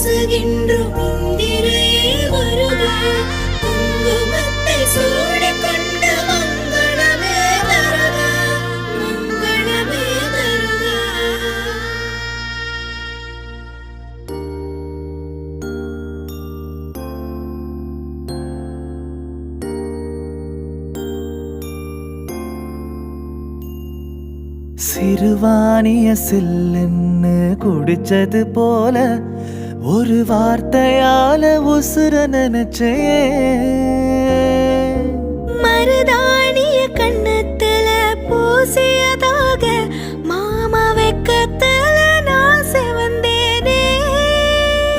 பேசுகின்றோம் இந்திரையே வருக குங்குமத்தை சூடிக்கொண்ட மங்களமே வருக மங்களமே வருக. சிறுவாணிய சில்லுன்னு குடிச்சது போல ஒரு வார்த்தையால உசுர நினைச்சே மருதாணிய கண்ணத்துல பூசியதா